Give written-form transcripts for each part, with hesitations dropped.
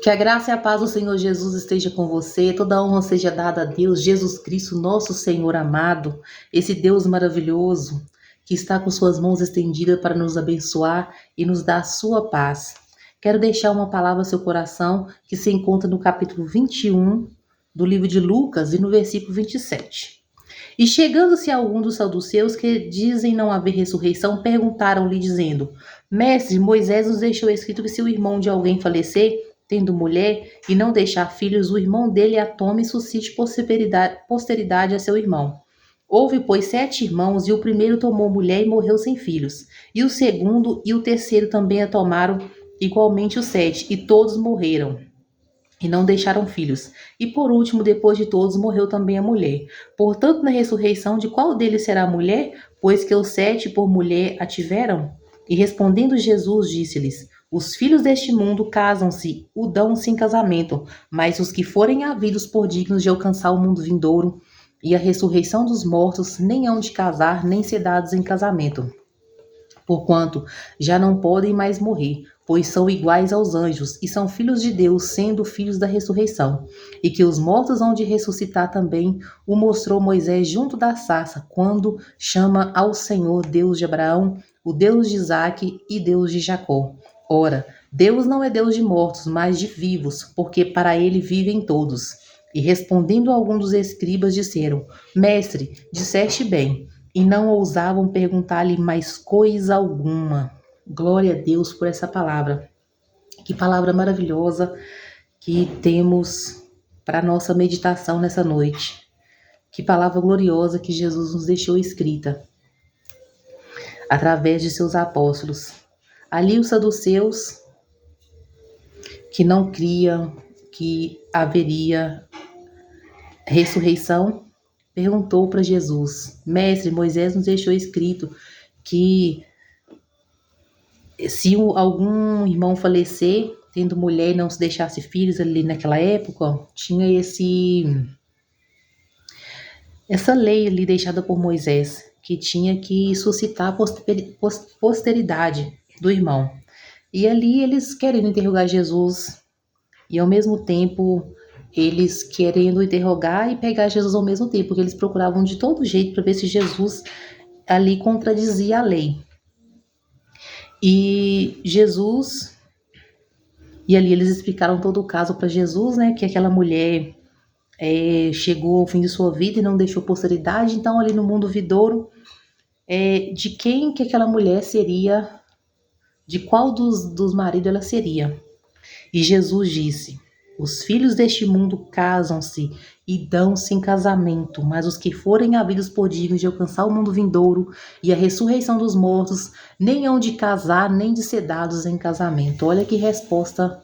Que a graça e a paz do Senhor Jesus esteja com você, toda a honra seja dada a Deus, Jesus Cristo, nosso Senhor amado, esse Deus maravilhoso que está com suas mãos estendidas para nos abençoar e nos dar a sua paz. Quero deixar uma palavra ao seu coração que se encontra no capítulo 21 do livro de Lucas e no versículo 27. E chegando-se a algum dos saduceus que dizem não haver ressurreição, perguntaram-lhe dizendo: Mestre, Moisés nos deixou escrito que se o irmão de alguém falecer, tendo mulher, e não deixar filhos, o irmão dele a tome e suscite posteridade a seu irmão. Houve, pois, 7 irmãos, e o primeiro tomou mulher e morreu sem filhos. E o segundo e o terceiro também a tomaram, igualmente os 7, e todos morreram, e não deixaram filhos. E por último, depois de todos, morreu também a mulher. Portanto, na ressurreição, de qual deles será a mulher? Pois que os 7 por mulher a tiveram? E respondendo Jesus, disse-lhes: Os filhos deste mundo casam-se, o dão-se em casamento, mas os que forem havidos por dignos de alcançar o mundo vindouro e a ressurreição dos mortos, nem hão de casar, nem ser dados em casamento. Porquanto já não podem mais morrer, pois são iguais aos anjos, e são filhos de Deus, sendo filhos da ressurreição. E que os mortos hão de ressuscitar também, o mostrou Moisés junto da sarça, quando chama ao Senhor Deus de Abraão, o Deus de Isaque e Deus de Jacó. Ora, Deus não é Deus de mortos, mas de vivos, porque para ele vivem todos. E respondendo alguns dos escribas, disseram: Mestre, disseste bem. E não ousavam perguntar-lhe mais coisa alguma. Glória a Deus por essa palavra. Que palavra maravilhosa que temos para nossa meditação nessa noite. Que palavra gloriosa que Jesus nos deixou escrita através de seus apóstolos. Ali os saduceus, que não criam que haveria ressurreição, perguntou para Jesus: Mestre, Moisés nos deixou escrito que se algum irmão falecer, tendo mulher e não se deixasse filhos ali naquela época, tinha essa lei ali deixada por Moisés, que tinha que suscitar a posteridade do irmão. E ali eles querendo interrogar Jesus e ao mesmo tempo eles querendo interrogar e pegar Jesus ao mesmo tempo, porque eles procuravam de todo jeito para ver se Jesus ali contradizia a lei. E ali eles explicaram todo o caso para Jesus, né, que aquela mulher chegou ao fim de sua vida e não deixou posteridade, então ali no mundo vindouro, de quem que aquela mulher seria, de qual dos maridos ela seria. E Jesus disse: Os filhos deste mundo casam-se e dão-se em casamento, mas os que forem havidos por dignos de alcançar o mundo vindouro e a ressurreição dos mortos, nem hão de casar, nem de ser dados em casamento. Olha que resposta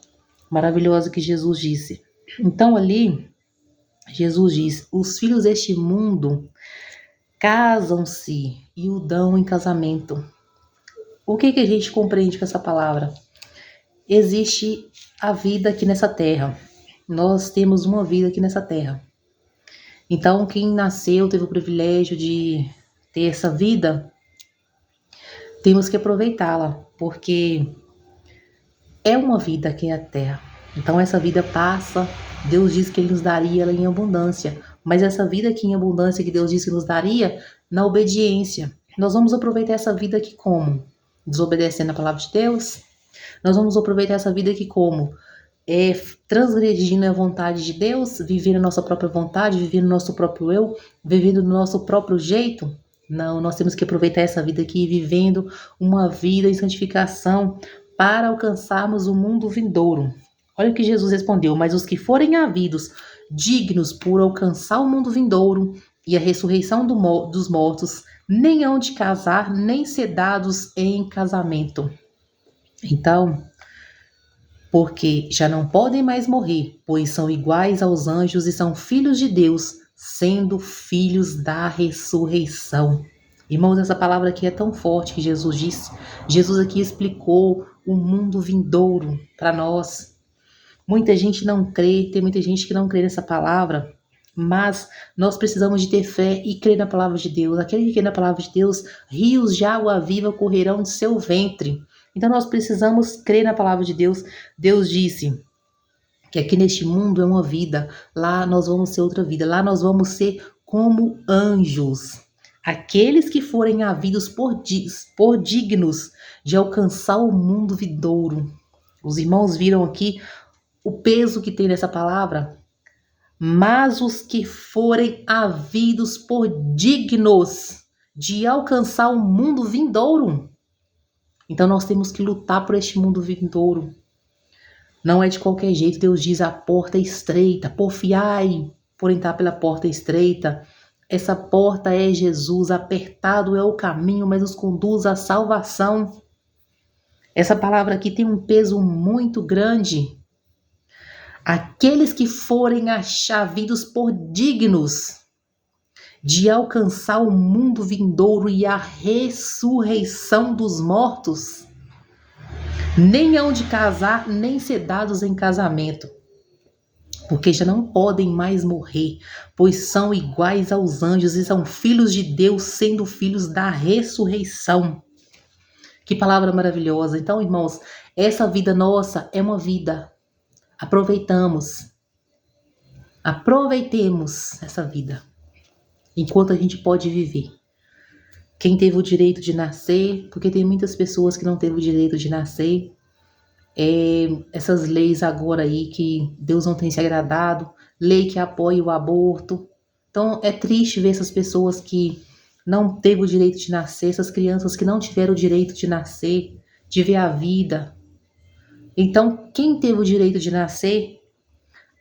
maravilhosa que Jesus disse. Então ali, Jesus diz: os filhos deste mundo casam-se e o dão em casamento. O que a gente compreende com essa palavra? Existe a vida aqui nessa terra. Nós temos uma vida aqui nessa terra. Então, quem nasceu, teve o privilégio de ter essa vida, temos que aproveitá-la, porque é uma vida aqui na terra. Então, essa vida passa, Deus disse que Ele nos daria ela em abundância, mas essa vida aqui em abundância que Deus disse que nos daria, na obediência. Nós vamos aproveitar essa vida aqui como? Desobedecendo a palavra de Deus? Nós vamos aproveitar essa vida aqui como? Transgredindo a vontade de Deus, vivendo a nossa própria vontade, vivendo o nosso próprio eu, vivendo do nosso próprio jeito? Não, nós temos que aproveitar essa vida aqui vivendo uma vida em santificação para alcançarmos o mundo vindouro. Olha o que Jesus respondeu: mas os que forem havidos dignos por alcançar o mundo vindouro e a ressurreição dos mortos, nem hão de casar, nem ser dados em casamento. Então, porque já não podem mais morrer, pois são iguais aos anjos e são filhos de Deus, sendo filhos da ressurreição. Irmãos, essa palavra aqui é tão forte que Jesus disse. Jesus aqui explicou o mundo vindouro para nós. Muita gente não crê, tem muita gente que não crê nessa palavra, mas nós precisamos de ter fé e crer na palavra de Deus. Aquele que crê na palavra de Deus, rios de água viva correrão de seu ventre. Então nós precisamos crer na palavra de Deus. Deus disse: que aqui neste mundo é uma vida, lá nós vamos ser outra vida, lá nós vamos ser como anjos. Aqueles que forem havidos por dignos de alcançar o mundo vindouro. Os irmãos viram aqui o peso que tem nessa palavra? Mas os que forem havidos por dignos de alcançar o mundo vindouro. Então nós temos que lutar por este mundo vindouro. Não é de qualquer jeito. Deus diz: a porta é estreita, porfiai por entrar pela porta estreita. Essa porta é Jesus, apertado é o caminho, mas nos conduz à salvação. Essa palavra aqui tem um peso muito grande. Aqueles que forem achavidos por dignos de alcançar o mundo vindouro e a ressurreição dos mortos, nem hão de casar, nem ser dados em casamento, porque já não podem mais morrer, pois são iguais aos anjos e são filhos de Deus, sendo filhos da ressurreição. Que palavra maravilhosa. Então, irmãos, essa vida nossa é uma vida. Aproveitemos essa vida enquanto a gente pode viver. Quem teve o direito de nascer, porque tem muitas pessoas que não teve o direito de nascer, essas leis agora aí que Deus não tem se agradado, lei que apoia o aborto. Então é triste ver essas pessoas que não teve o direito de nascer, essas crianças que não tiveram o direito de nascer, de ver a vida. Então quem teve o direito de nascer,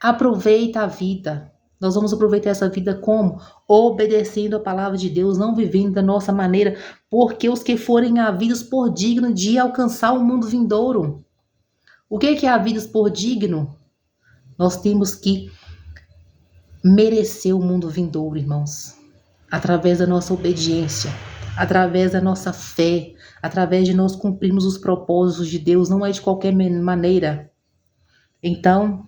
aproveita a vida. Nós vamos aproveitar essa vida como? Obedecendo a palavra de Deus, não vivendo da nossa maneira, porque os que forem havidos por digno de alcançar o mundo vindouro. O que é havidos por digno? Nós temos que merecer o mundo vindouro, irmãos, através da nossa obediência, através da nossa fé, através de nós cumprirmos os propósitos de Deus, não é de qualquer maneira. Então,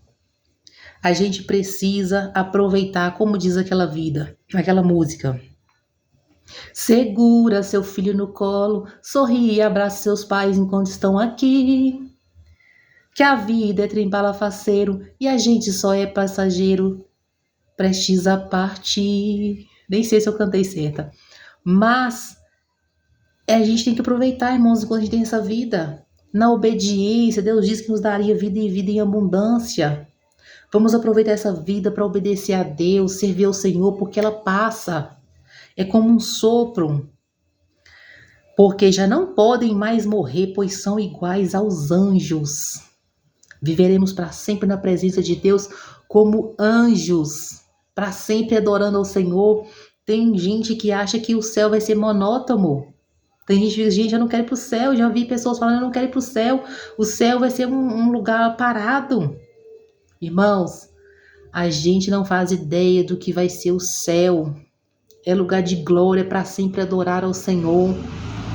a gente precisa aproveitar, como diz aquela música. Segura seu filho no colo, sorri e abraça seus pais enquanto estão aqui. Que a vida é trem-balafaceiro e a gente só é passageiro, prestes a partir. Nem sei se eu cantei certa. Mas a gente tem que aproveitar, irmãos, enquanto a gente tem essa vida. Na obediência, Deus disse que nos daria vida e vida em abundância. Vamos aproveitar essa vida para obedecer a Deus, servir ao Senhor, porque ela passa. É como um sopro. Porque já não podem mais morrer, pois são iguais aos anjos. Viveremos para sempre na presença de Deus como anjos, para sempre adorando ao Senhor. Tem gente que acha que o céu vai ser monótono. Tem gente que diz: gente, eu não quero ir para o céu. Já vi pessoas falando: eu não quero ir para o céu. O céu vai ser um lugar parado. Irmãos, a gente não faz ideia do que vai ser o céu. É lugar de glória, para sempre adorar ao Senhor.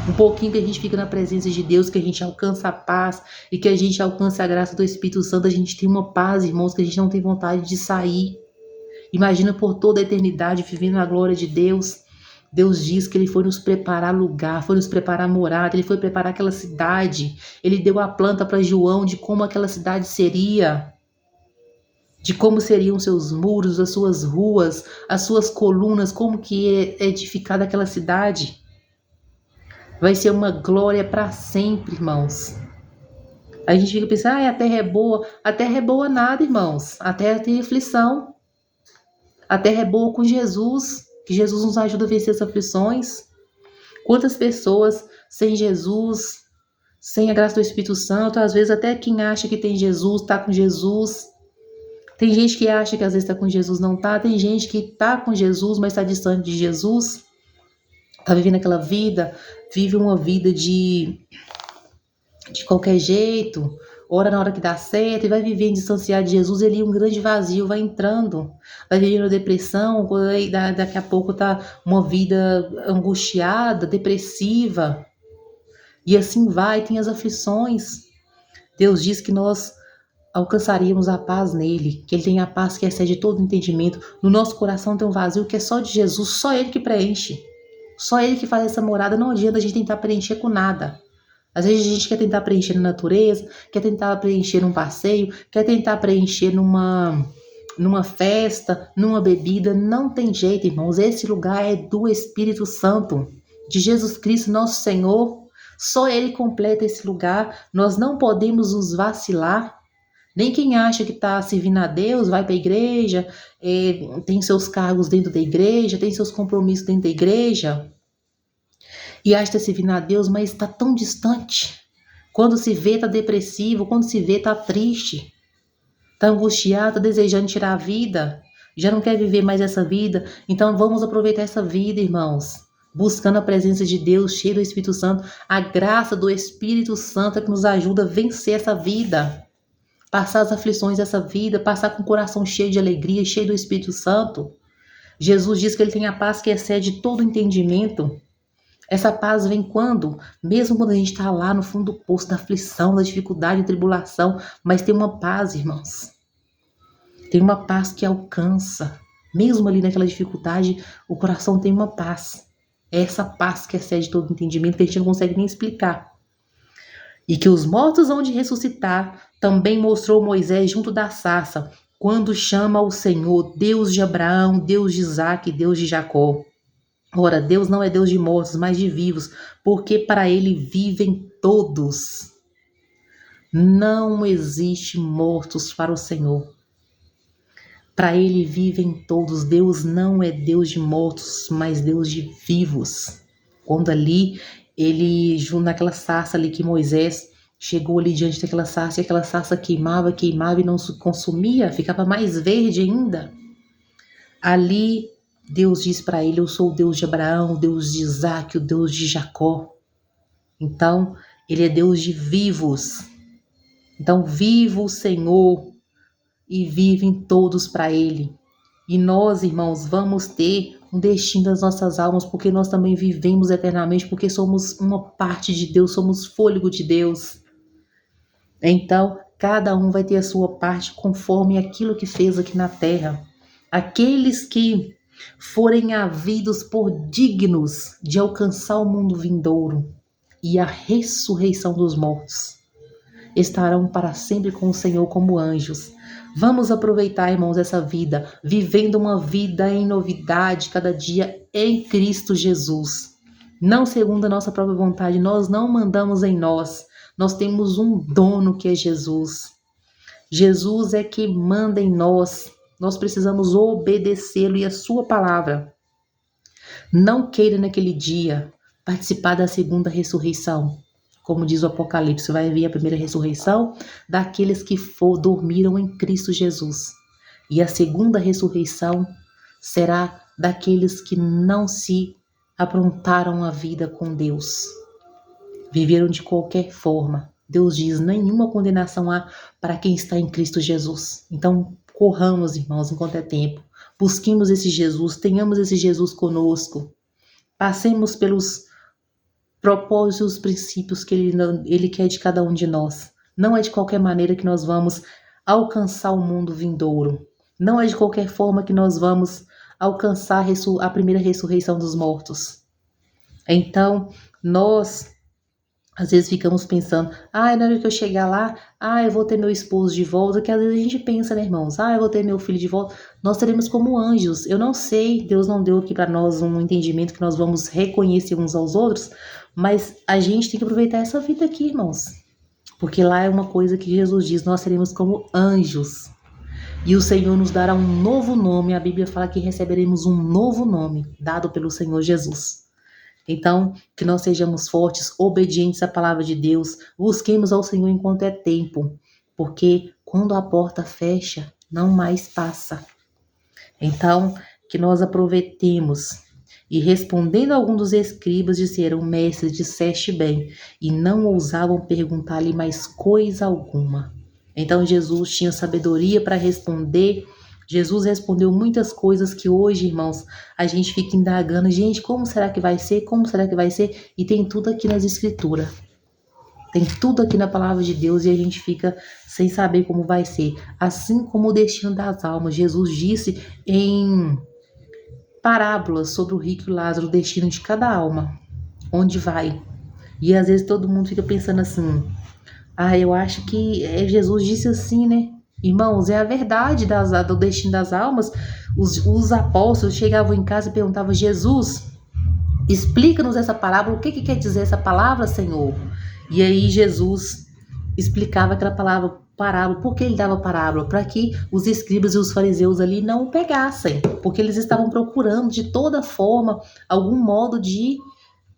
Um pouquinho que a gente fica na presença de Deus, que a gente alcança a paz e que a gente alcança a graça do Espírito Santo, a gente tem uma paz, irmãos, que a gente não tem vontade de sair. Imagina por toda a eternidade vivendo na glória de Deus. Deus diz que Ele foi nos preparar lugar, foi nos preparar morada, Ele foi preparar aquela cidade. Ele deu a planta para João de como aquela cidade seria, de como seriam seus muros, as suas ruas, as suas colunas, como que é edificada aquela cidade. Vai ser uma glória para sempre, irmãos. A gente fica pensando: a terra é boa. A terra é boa nada, irmãos. A terra tem aflição. A terra é boa com Jesus, que Jesus nos ajuda a vencer as aflições. Quantas pessoas sem Jesus, sem a graça do Espírito Santo, às vezes até quem acha que tem Jesus, está com Jesus. Tem gente que acha que às vezes está com Jesus, não está. Tem gente que está com Jesus, mas está distante de Jesus. Está vivendo aquela vida, vive uma vida de qualquer jeito, ora na hora que dá certo, e vai vivendo distanciado de Jesus, ele um grande vazio vai entrando, vai vivendo depressão, daqui a pouco tá uma vida angustiada, depressiva, e assim vai, tem as aflições. Deus diz que nós alcançaríamos a paz nele, que ele tem a paz que excede todo entendimento. No nosso coração tem um vazio que é só de Jesus, só ele que preenche. Só ele que faz essa morada. Não adianta a gente tentar preencher com nada. Às vezes a gente quer tentar preencher na natureza, quer tentar preencher num passeio, quer tentar preencher numa festa, numa bebida. Não tem jeito, irmãos. Esse lugar é do Espírito Santo, de Jesus Cristo, nosso Senhor. Só Ele completa esse lugar. Nós não podemos nos vacilar. Nem quem acha que está servindo a Deus, vai para a igreja, tem seus cargos dentro da igreja, tem seus compromissos dentro da igreja, e acha que está servindo a Deus, mas está tão distante. Quando se vê, está depressivo, quando se vê, está triste, está angustiado, está desejando tirar a vida, já não quer viver mais essa vida. Então vamos aproveitar essa vida, irmãos, buscando a presença de Deus, cheio do Espírito Santo, a graça do Espírito Santo que nos ajuda a vencer essa vida. Passar as aflições dessa vida, passar com o coração cheio de alegria, cheio do Espírito Santo. Jesus diz que Ele tem a paz que excede todo entendimento. Essa paz vem quando? Mesmo quando a gente está lá no fundo do poço da aflição, da dificuldade, da tribulação, mas tem uma paz, irmãos. Tem uma paz que alcança. Mesmo ali naquela dificuldade, o coração tem uma paz. É essa paz que excede todo entendimento que a gente não consegue nem explicar. E que os mortos hão de ressuscitar, também mostrou Moisés junto da sarça, quando chama o Senhor, Deus de Abraão, Deus de Isaque, Deus de Jacó. Ora, Deus não é Deus de mortos, mas de vivos, porque para Ele vivem todos. Não existe mortos para o Senhor. Para Ele vivem todos. Deus não é Deus de mortos, mas Deus de vivos. Quando ali ele, naquela sarça ali que Moisés chegou ali diante daquela sarça, e aquela sarça queimava e não se consumia, ficava mais verde ainda. Ali Deus diz para ele: eu sou o Deus de Abraão, o Deus de Isaque, o Deus de Jacó. Então, Ele é Deus de vivos. Então, viva o Senhor e vivem todos para Ele. E nós, irmãos, vamos ter um destino das nossas almas, porque nós também vivemos eternamente, porque somos uma parte de Deus, somos fôlego de Deus. Então, cada um vai ter a sua parte conforme aquilo que fez aqui na terra. Aqueles que forem havidos por dignos de alcançar o mundo vindouro e a ressurreição dos mortos, estarão para sempre com o Senhor como anjos. Vamos aproveitar, irmãos, essa vida, vivendo uma vida em novidade cada dia em Cristo Jesus. Não segundo a nossa própria vontade, nós não mandamos em nós. Nós temos um dono que é Jesus. Jesus é que manda em nós. Nós precisamos obedecê-lo e a sua palavra. Não queira naquele dia participar da segunda ressurreição. Como diz o Apocalipse, vai vir a primeira ressurreição daqueles que dormiram em Cristo Jesus. E a segunda ressurreição será daqueles que não se aprontaram a vida com Deus. Viveram de qualquer forma. Deus diz: nenhuma condenação há para quem está em Cristo Jesus. Então, corramos, irmãos, enquanto é tempo. Busquemos esse Jesus, tenhamos esse Jesus conosco. Passemos pelos propósitos, princípios que Ele quer de cada um de nós. Não é de qualquer maneira que nós vamos alcançar o mundo vindouro. Não é de qualquer forma que nós vamos alcançar a primeira ressurreição dos mortos. Então, nós às vezes ficamos pensando: na hora que eu chegar lá, eu vou ter meu esposo de volta, que às vezes a gente pensa, né, irmãos? Eu vou ter meu filho de volta. Nós teremos como anjos. Eu não sei, Deus não deu aqui para nós um entendimento que nós vamos reconhecer uns aos outros, mas a gente tem que aproveitar essa vida aqui, irmãos. Porque lá é uma coisa que Jesus diz: nós seremos como anjos. E o Senhor nos dará um novo nome. A Bíblia fala que receberemos um novo nome dado pelo Senhor Jesus. Então, que nós sejamos fortes, obedientes à palavra de Deus, busquemos ao Senhor enquanto é tempo, porque quando a porta fecha, não mais passa. Então, que nós aproveitemos. E respondendo a algum dos escribas, disseram: mestre, disseste bem, e não ousavam perguntar-lhe mais coisa alguma. Então, Jesus tinha sabedoria para responder. Jesus respondeu muitas coisas que hoje, irmãos, a gente fica indagando: gente, como será que vai ser? Como será que vai ser? E tem tudo aqui nas escrituras. Tem tudo aqui na palavra de Deus e a gente fica sem saber como vai ser. Assim como o destino das almas. Jesus disse em parábolas sobre o rico e Lázaro, o destino de cada alma. Onde vai? E às vezes todo mundo fica pensando assim: ah, eu acho que Jesus disse assim, né? Irmãos, é a verdade do destino das almas. Os apóstolos chegavam em casa e perguntavam: Jesus, explica-nos essa parábola, o que quer dizer essa palavra, Senhor? E aí Jesus explicava aquela parábola, por que ele dava parábola? Para que os escribas e os fariseus ali não o pegassem, porque eles estavam procurando de toda forma algum modo de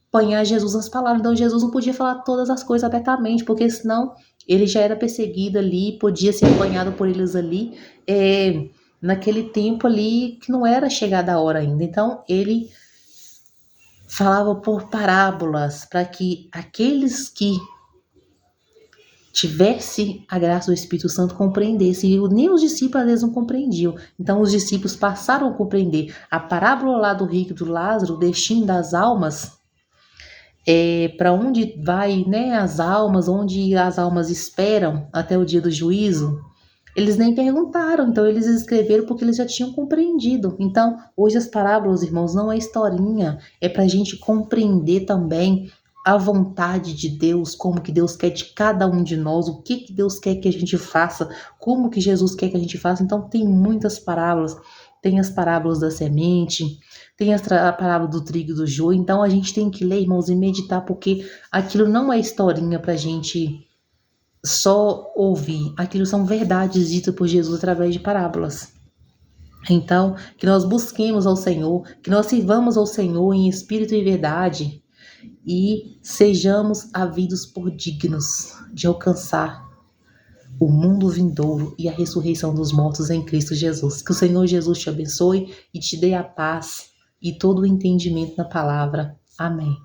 apanhar Jesus nas palavras. Então Jesus não podia falar todas as coisas abertamente, porque senão ele já era perseguido ali, podia ser apanhado por eles ali, naquele tempo ali que não era chegada a hora ainda. Então ele falava por parábolas para que aqueles que tivesse a graça do Espírito Santo compreendessem. E nem os discípulos às vezes não compreendiam. Então os discípulos passaram a compreender a parábola lá do rico e do Lázaro, o destino das almas, para onde vai, né, as almas, onde as almas esperam até o dia do juízo. Eles nem perguntaram, então eles escreveram porque eles já tinham compreendido. Então, hoje as parábolas, irmãos, não é historinha, é para a gente compreender também a vontade de Deus, como que Deus quer de cada um de nós, o que Deus quer que a gente faça, como que Jesus quer que a gente faça. Então, tem muitas parábolas, tem as parábolas da semente, tem a parábola do trigo e do joio. Então, a gente tem que ler, irmãos, e meditar, porque aquilo não é historinha para a gente só ouvir. Aquilo são verdades ditas por Jesus através de parábolas. Então, que nós busquemos ao Senhor, que nós sirvamos ao Senhor em espírito e verdade e sejamos havidos por dignos de alcançar o mundo vindouro e a ressurreição dos mortos em Cristo Jesus. Que o Senhor Jesus te abençoe e te dê a paz e todo o entendimento na palavra. Amém.